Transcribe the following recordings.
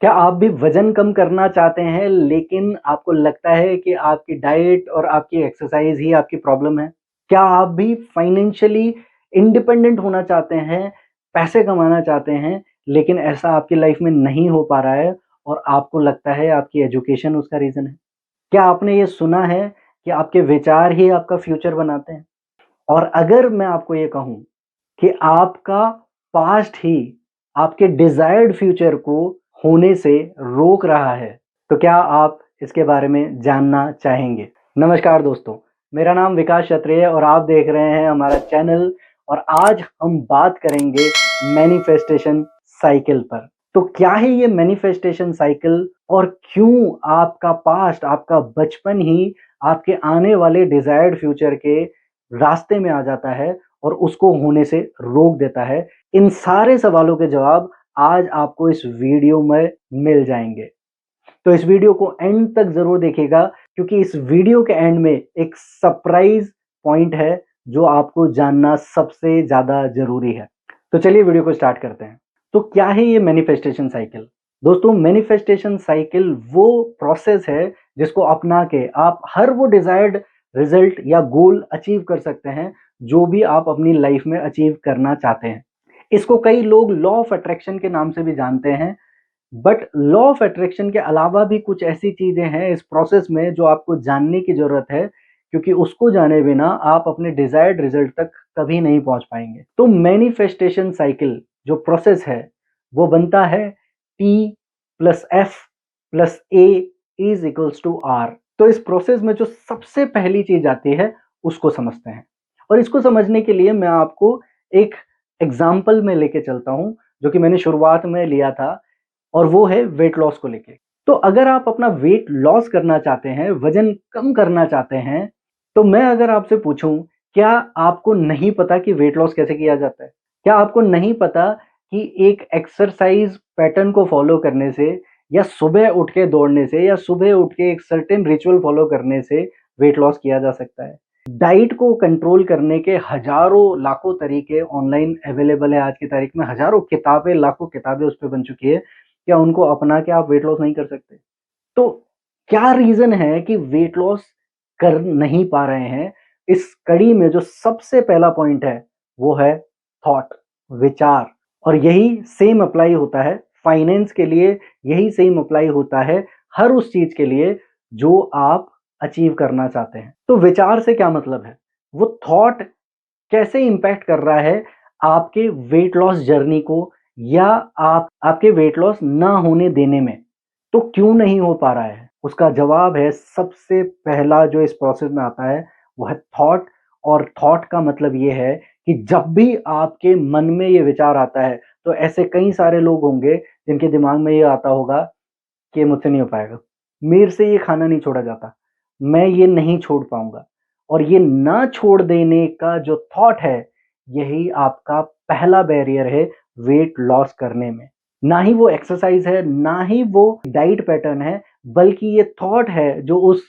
क्या आप भी वजन कम करना चाहते हैं लेकिन आपको लगता है कि आपकी डाइट और आपकी एक्सरसाइज ही आपकी प्रॉब्लम है? क्या आप भी फाइनेंशियली इंडिपेंडेंट होना चाहते हैं, पैसे कमाना चाहते हैं, लेकिन ऐसा आपकी लाइफ में नहीं हो पा रहा है और आपको लगता है आपकी एजुकेशन उसका रीज़न है? क्या आपने ये सुना है कि आपके विचार ही आपका फ्यूचर बनाते हैं? और अगर मैं आपको ये कहूँ कि आपका पास्ट ही आपके डिजायर्ड फ्यूचर को होने से रोक रहा है, तो क्या आप इसके बारे में जानना चाहेंगे? नमस्कार दोस्तों, मेरा नाम विकास क्षत्रिय है और आप देख रहे हैं हमारा चैनल। और आज हम बात करेंगे मैनिफेस्टेशन साइकिल पर। तो क्या है ये मैनिफेस्टेशन साइकिल और क्यों आपका पास्ट, आपका बचपन ही आपके आने वाले डिजायर्ड फ्यूचर के रास्ते में आ जाता है और उसको होने से रोक देता है? इन सारे सवालों के जवाब आज आपको इस वीडियो में मिल जाएंगे। तो इस वीडियो को एंड तक जरूर देखिएगा, क्योंकि इस वीडियो के एंड में एक सरप्राइज पॉइंट है जो आपको जानना सबसे ज्यादा जरूरी है। तो चलिए वीडियो को स्टार्ट करते हैं। तो क्या है ये मैनिफेस्टेशन साइकिल? दोस्तों, मैनिफेस्टेशन साइकिल वो प्रोसेस है जिसको अपना के आप हर वो डिजायर्ड रिजल्ट या गोल अचीव कर सकते हैं जो भी आप अपनी लाइफ में अचीव करना चाहते हैं। इसको कई लोग लॉ ऑफ अट्रैक्शन के नाम से भी जानते हैं। बट लॉ ऑफ अट्रैक्शन के अलावा भी कुछ ऐसी चीजें हैं इस प्रोसेस में जो आपको जानने की जरूरत है, क्योंकि उसको जाने बिना आप अपने डिजायर्ड रिजल्ट तक कभी नहीं पहुंच पाएंगे। तो मैनिफेस्टेशन साइकिल जो प्रोसेस है वो बनता है T+F+A=R। तो इस प्रोसेस में जो सबसे पहली चीज आती है उसको समझते हैं। और इसको समझने के लिए मैं आपको एक एग्जाम्पल में लेके चलता हूं जो कि मैंने शुरुआत में लिया था, और वो है वेट लॉस को लेके। तो अगर आप अपना वेट लॉस करना चाहते हैं, वजन कम करना चाहते हैं, तो मैं अगर आपसे पूछूं, क्या आपको नहीं पता कि वेट लॉस कैसे किया जाता है? क्या आपको नहीं पता कि एक एक्सरसाइज पैटर्न को फॉलो करने से, या सुबह उठ के दौड़ने से, या सुबह उठ के एक सर्टेन रिचुअल फॉलो करने से वेट लॉस किया जा सकता है? डाइट को कंट्रोल करने के हजारों लाखों तरीके ऑनलाइन अवेलेबल है। आज की तारीख में हजारों किताबें, लाखों किताबें उस पर बन चुकी है। क्या उनको अपना के आप वेट लॉस नहीं कर सकते? तो क्या रीजन है कि वेट लॉस कर नहीं पा रहे हैं? इस कड़ी में जो सबसे पहला पॉइंट है वो है थॉट, विचार। और यही सेम अप्लाई होता है फाइनेंस के लिए, यही सेम अप्लाई होता है हर उस चीज के लिए जो आप अचीव करना चाहते हैं। तो विचार से क्या मतलब है? वो थॉट कैसे इंपैक्ट कर रहा है आपके वेट लॉस जर्नी को, या आपके वेट लॉस ना होने देने में? तो क्यों नहीं हो पा रहा है? उसका जवाब है, सबसे पहला जो इस प्रोसेस में आता है वो है थॉट। और थॉट का मतलब ये है कि जब भी आपके मन में ये विचार आता है, तो ऐसे कई सारे लोग होंगे जिनके दिमाग में ये आता होगा कि मुझसे नहीं हो पाएगा, मेरे से ये खाना नहीं छोड़ा जाता, मैं ये नहीं छोड़ पाऊंगा। और ये ना छोड़ देने का जो थॉट है, यही आपका पहला बैरियर है वेट लॉस करने में। ना ही वो एक्सरसाइज है, ना ही वो डाइट पैटर्न है, बल्कि ये थॉट है जो उस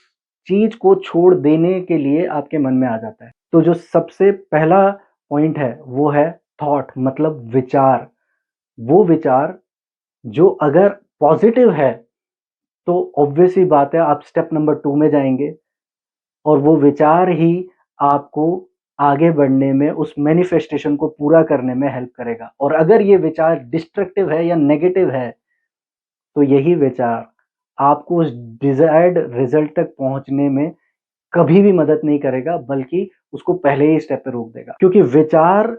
चीज को छोड़ देने के लिए आपके मन में आ जाता है। तो जो सबसे पहला पॉइंट है वो है थॉट, मतलब विचार। वो विचार जो अगर पॉजिटिव है, तो ऑब्वियस ही बात है आप स्टेप नंबर 2 में जाएंगे, और वो विचार ही आपको आगे बढ़ने में, उस मैनिफेस्टेशन को पूरा करने में हेल्प करेगा। और अगर ये विचार डिस्ट्रक्टिव है या नेगेटिव है, तो यही विचार आपको उस डिजायर्ड रिजल्ट तक पहुंचने में कभी भी मदद नहीं करेगा, बल्कि उसको पहले ही स्टेप पे रोक देगा। क्योंकि विचार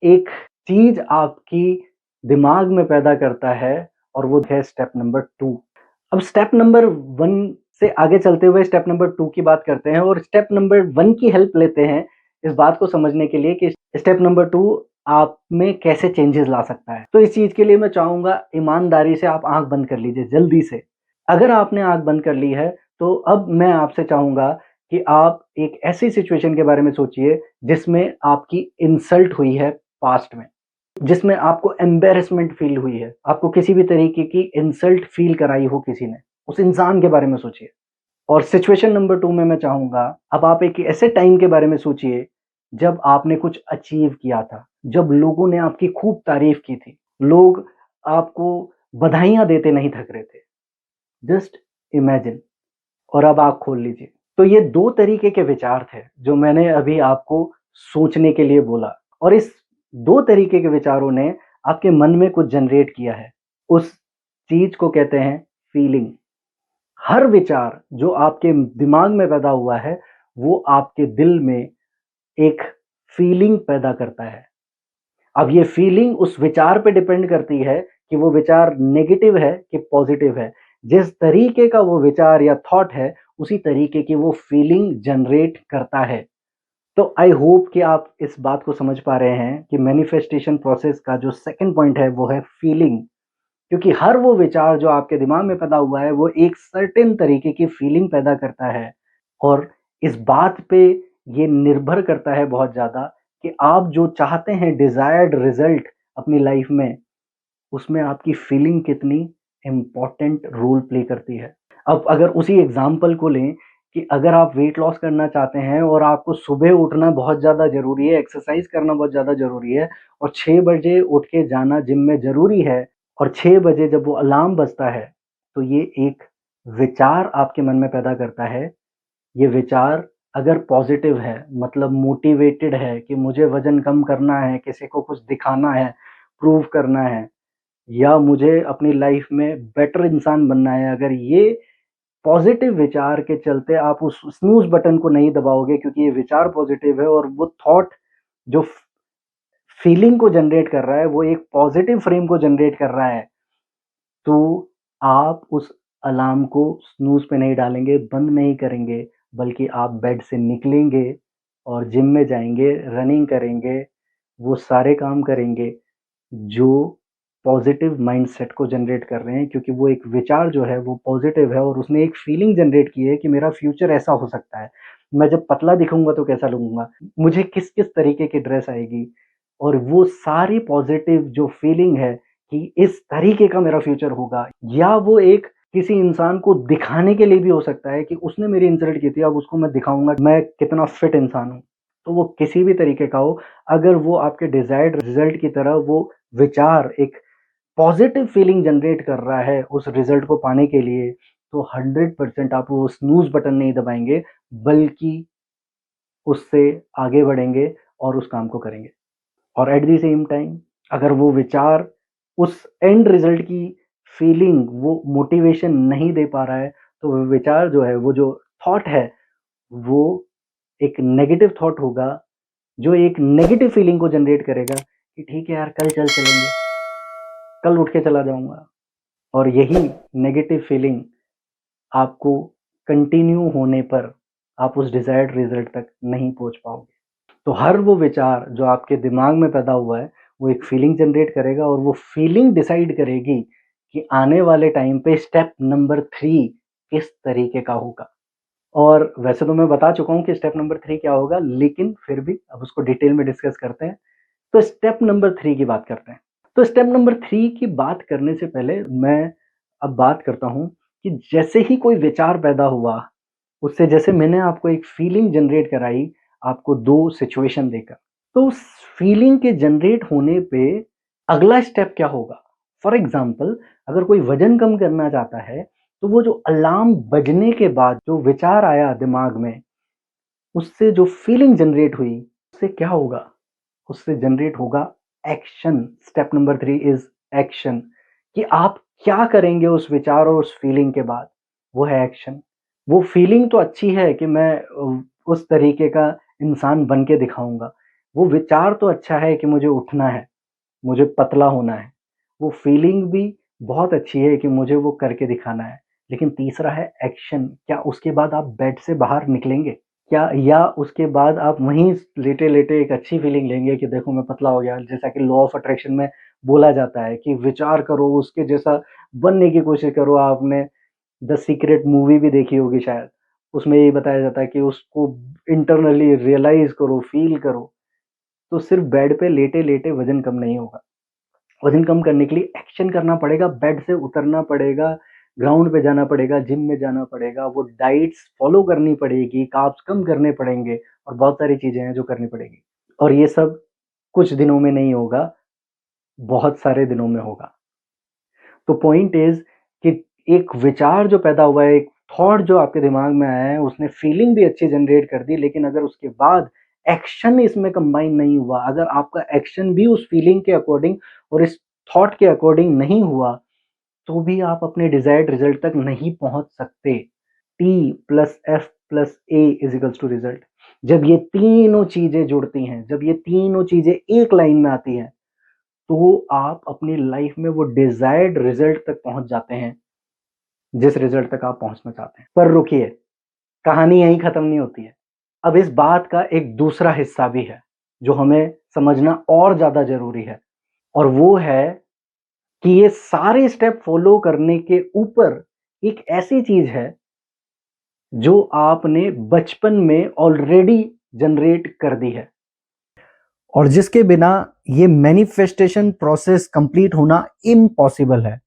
एक चीज आपकी दिमाग में पैदा करता है, और वो है स्टेप नंबर 2। अब स्टेप नंबर 1 से आगे चलते हुए स्टेप नंबर 2 की बात करते हैं, और स्टेप नंबर 1 की हेल्प लेते हैं इस बात को समझने के लिए कि स्टेप नंबर 2 आप में कैसे चेंजेस ला सकता है। तो इस चीज के लिए मैं चाहूंगा ईमानदारी से आप आंख बंद कर लीजिए जल्दी से। अगर आपने आंख बंद कर ली है, तो अब मैं आपसे चाहूंगा कि आप एक ऐसी सिचुएशन के बारे में सोचिए जिसमें आपकी इंसल्ट हुई है पास्ट में, जिसमें आपको एम्बेरसमेंट फील हुई है, आपको किसी भी तरीके की इंसल्ट फील कराई हो किसी ने। उस इंसान के बारे में सोचिए। और सिचुएशन नंबर 2 में मैं चाहूंगा अब आप एक ऐसे टाइम के बारे में सोचिए जब आपने कुछ अचीव किया था, जब लोगों ने आपकी खूब तारीफ की थी, लोग आपको बधाइयाँ देते नहीं थक रहे थे। Just imagine. और अब आँख खोल लीजिए। तो ये 2 तरीके के विचार थे, जो मैंने अभी आपको सोचने के लिए बोला और इस 2 तरीके के विचारों ने आपके मन में कुछ जनरेट किया है। उस चीज़ को कहते हैं फीलिंग। हर विचार जो आपके दिमाग में पैदा हुआ है, वो आपके दिल में एक फीलिंग पैदा करता है। अब ये फीलिंग उस विचार पे डिपेंड करती है कि वो विचार नेगेटिव है कि पॉजिटिव है। जिस तरीके का वो विचार या थॉट है, उसी तरीके की वो फीलिंग जनरेट करता है। तो आई होप कि आप इस बात को समझ पा रहे हैं कि मैनिफेस्टेशन प्रोसेस का जो सेकंड पॉइंट है वो है फीलिंग। क्योंकि हर वो विचार जो आपके दिमाग में पैदा हुआ है, वो एक सर्टेन तरीके की फीलिंग पैदा करता है और इस बात पे ये निर्भर करता है बहुत ज़्यादा कि आप जो चाहते हैं डिज़ायर्ड रिज़ल्ट अपनी लाइफ़ में, उसमें आपकी फीलिंग कितनी इम्पोर्टेंट रोल प्ले करती है। अब अगर उसी एग्ज़ाम्पल को लें कि अगर आप वेट लॉस करना चाहते हैं और आपको सुबह उठना बहुत ज़्यादा ज़रूरी है, एक्सरसाइज़ करना बहुत ज़्यादा ज़रूरी है और 6 बजे उठ के जाना जिम में ज़रूरी है और 6 बजे जब वो अलार्म बजता है, तो ये एक विचार आपके मन में पैदा करता है। ये विचार अगर पॉज़िटिव है, मतलब मोटिवेटेड है कि मुझे वज़न कम करना है, किसी को कुछ दिखाना है, प्रूव करना है या मुझे अपनी लाइफ़ में बेटर इंसान बनना है, अगर ये पॉज़िटिव विचार के चलते आप उस स्नूज़ बटन को नहीं दबाओगे क्योंकि ये विचार पॉज़िटिव है और वो थॉट जो फीलिंग को जनरेट कर रहा है, वो एक पॉज़िटिव फ्रेम को जनरेट कर रहा है, तो आप उस अलार्म को स्नूज़ पे नहीं डालेंगे, बंद नहीं करेंगे, बल्कि आप बेड से निकलेंगे और जिम में जाएँगे, रनिंग करेंगे, वो सारे काम करेंगे जो पॉज़िटिव माइंडसेट को जनरेट कर रहे हैं क्योंकि वो एक विचार जो है वो पॉज़िटिव है और उसने एक फीलिंग जनरेट की है कि मेरा फ्यूचर ऐसा हो सकता है। मैं जब पतला दिखूँगा तो कैसा लगूँगा? मुझे किस-किस तरीके की ड्रेस आएगी? और वो सारी पॉज़िटिव जो फीलिंग है कि इस तरीके का मेरा फ्यूचर होगा या वो एक किसी इंसान को दिखाने के लिए भी हो सकता है कि उसने मेरी इंसल्ट की थी, अब उसको मैं दिखाऊँगा मैं कितना फिट इंसान हूँ। तो वो किसी भी तरीके का हो, अगर वो आपके डिज़ायर्ड रिज़ल्ट की तरह वो विचार एक पॉज़िटिव फीलिंग जनरेट कर रहा है उस रिज़ल्ट को पाने के लिए, तो 100% आप वो स्नूज़ बटन नहीं दबाएँगे, बल्कि उससे आगे बढ़ेंगे और उस काम को करेंगे। और एट द सेम टाइम अगर वो विचार उस एंड रिज़ल्ट की फीलिंग, वो मोटिवेशन नहीं दे पा रहा है, तो वो विचार जो है, वो जो थॉट है, वो एक नेगेटिव थॉट होगा, जो एक नेगेटिव फीलिंग को जनरेट करेगा कि ठीक है यार, कल चल चलेंगे, कल उठ के चला जाऊँगा। और यही नेगेटिव फीलिंग आपको कंटिन्यू होने पर आप उस डिज़ायर्ड रिज़ल्ट तक नहीं पहुँच पाओगे। तो हर वो विचार जो आपके दिमाग में पैदा हुआ है, वो एक फीलिंग जनरेट करेगा और वो फीलिंग डिसाइड करेगी कि आने वाले टाइम पे स्टेप नंबर 3 किस तरीके का होगा। और वैसे तो मैं बता चुका हूँ कि स्टेप नंबर 3 क्या होगा, लेकिन फिर भी अब उसको डिटेल में डिस्कस करते हैं। तो स्टेप नंबर 3 की बात करते हैं। तो स्टेप नंबर 3 की बात करने से पहले मैं अब बात करता हूँ कि जैसे ही कोई विचार पैदा हुआ, उससे जैसे मैंने आपको एक फीलिंग जनरेट कराई, आपको 2 सिचुएशन देकर। तो उस फीलिंग के जनरेट होने पे अगला स्टेप क्या होगा? फॉर एग्ज़ाम्पल अगर कोई वज़न कम करना चाहता है, तो वो जो अलार्म बजने के बाद जो विचार आया दिमाग में, उससे जो फीलिंग जनरेट हुई, उससे क्या होगा? उससे जनरेट होगा action. Step number 3 is action कि आप क्या करेंगे उस विचार और उस फीलिंग के बाद, वो है एक्शन। वो फीलिंग तो अच्छी है कि मैं उस तरीके का इंसान बन के दिखाऊँगा। वो विचार तो अच्छा है कि मुझे उठना है, मुझे पतला होना है। वो फीलिंग भी बहुत अच्छी है कि मुझे वो करके दिखाना है। लेकिन तीसरा है एक्शन, क्या उसके बाद आप बेड से बाहर निकलेंगे? क्या या उसके बाद आप वहीं लेटे-लेटे एक अच्छी फीलिंग लेंगे कि देखो मैं पतला हो गया, जैसा कि लॉ ऑफ अट्रैक्शन में बोला जाता है कि विचार करो, उसके जैसा बनने की कोशिश करो। आपने द सीक्रेट मूवी भी देखी होगी शायद, उसमें यही बताया जाता है कि उसको इंटरनली रियलाइज़ करो, फ़ील करो। तो सिर्फ़ बेड पे लेटे-लेटे वज़न कम नहीं होगा। वज़न कम करने के लिए एक्शन करना पड़ेगा, बेड से उतरना पड़ेगा, ग्राउंड पे जाना पड़ेगा, जिम में जाना पड़ेगा, वो डाइट्स फ़ॉलो करनी पड़ेगी, कार्ब्स कम करने पड़ेंगे और बहुत सारी चीज़ें हैं जो करनी पड़ेगी। और ये सब कुछ दिनों में नहीं होगा, बहुत सारे दिनों में होगा। तो पॉइंट इज़ कि एक विचार जो पैदा हुआ है, एक थॉट जो आपके दिमाग में आया है, उसने फीलिंग भी अच्छी जनरेट कर दी, लेकिन अगर उसके बाद एक्शन इसमें कंबाइन नहीं हुआ, अगर आपका एक्शन भी उस फीलिंग के अकॉर्डिंग और इस थॉट के अकॉर्डिंग नहीं हुआ, तो भी आप अपने डिज़ायर्ड रिज़ल्ट तक नहीं पहुँच सकते। T+F+A = result. जब ये तीनों चीज़ें जुड़ती हैं, जब ये तीनों चीज़ें एक लाइन में आती हैं, तो आप अपनी लाइफ़ में वो डिज़ायर्ड रिज़ल्ट तक पहुँच जाते हैं, जिस रिज़ल्ट तक आप पहुँचना चाहते हैं। पर रुकिए, कहानी यहीं खत्म नहीं होती है। अब इस बात का एक दूसरा हिस्सा भी है, जो हमें समझना और ज़्यादा ज़रूरी है, और वो है कि ये सारे स्टेप फ़ॉलो करने के ऊपर एक ऐसी चीज़ है, जो आपने बचपन में ऑलरेडी जनरेट कर दी है, और जिसके बिना ये मैनिफेस्टेशन प्रोसेस कंप्लीट होना इम्पॉसिबल है।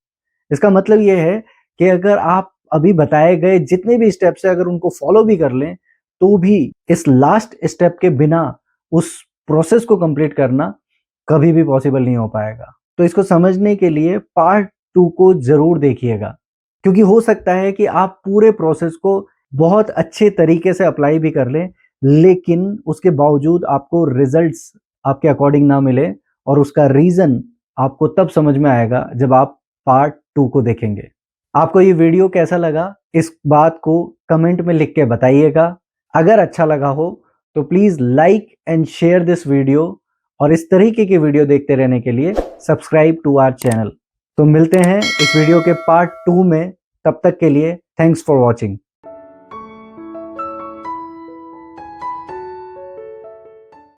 इसका मतलब ये है कि अगर आप अभी बताए गए जितने भी स्टेप्स हैं, अगर उनको फॉलो भी कर लें, तो भी इस लास्ट स्टेप के बिना उस प्रोसेस को कंप्लीट करना कभी भी पॉसिबल नहीं हो पाएगा। तो इसको समझने के लिए पार्ट 2 को ज़रूर देखिएगा, क्योंकि हो सकता है कि आप पूरे प्रोसेस को बहुत अच्छे तरीके से अप्लाई भी कर लें, लेकिन उसके बावजूद आपको रिजल्ट्स आपके अकॉर्डिंग ना मिले, और उसका रीज़न आपको तब समझ में आएगा जब आप पार्ट 2 को देखेंगे। आपको ये वीडियो कैसा लगा, इस बात को कमेंट में लिख के बताइएगा। अगर अच्छा लगा हो तो please like and share this video, और इस तरीके की वीडियो देखते रहने के लिए सब्सक्राइब टू आवर चैनल। तो मिलते हैं इस वीडियो के पार्ट 2 में, तब तक के लिए थैंक्स फॉर वॉचिंग।